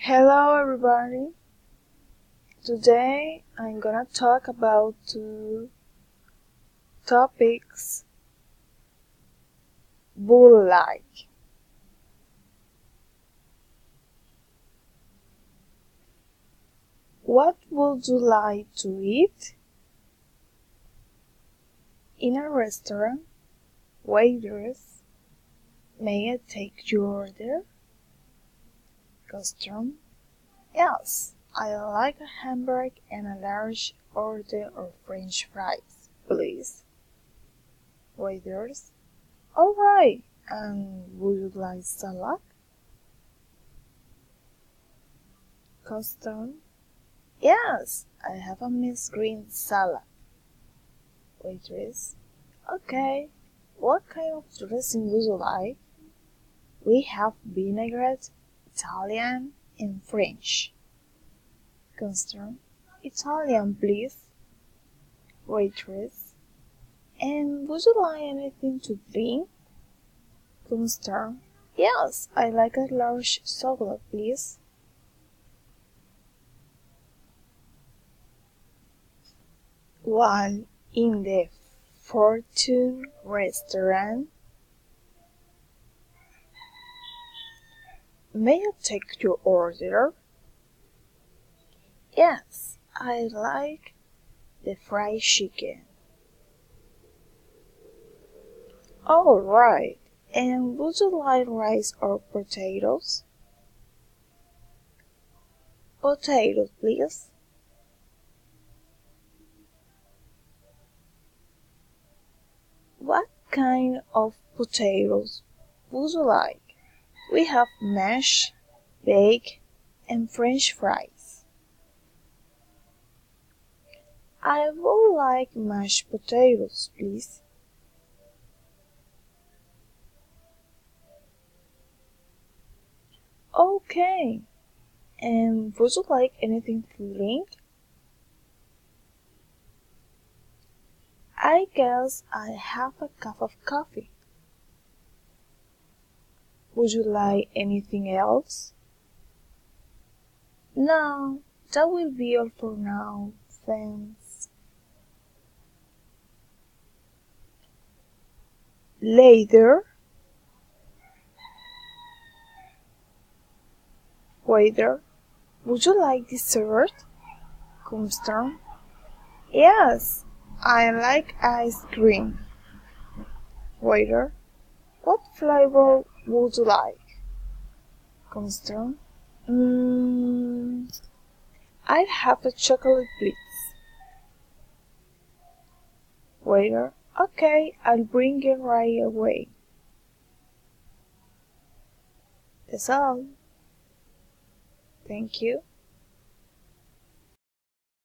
Hello everybody. Today I'm gonna talk about two topics would like. What would you like to eat? In a restaurant, waitress, may I take your order? Customer, yes, I like a hamburger and a large order of French fries, please. Waiters, alright, and would you like salad? Customer, yes, I have a mixed green salad. Waitress, okay, what kind of dressing would you like? We have vinaigrette, Italian, and French. Customer, Italian, please. Waitress, and would you like anything to drink? Customer, yes, I like a large soda, please. While in the Fortune restaurant, may I take your order? Yes, I like the fried chicken. All right, and would you like rice or potatoes? Potatoes, please. What kind of potatoes would you like? We have mashed, baked, and French fries. I would like mashed potatoes, please. Okay, and would you like anything to drink? I guess I have a cup of coffee. Would you like anything else? No, that will be all for now. Thanks. Later. Waiter, would you like dessert? Customer, yes, I like ice cream. Waiter, what flavor would you like? Customer, I'd have a chocolate, please. Waiter, okay, I'll bring it right away. That's all. Thank you.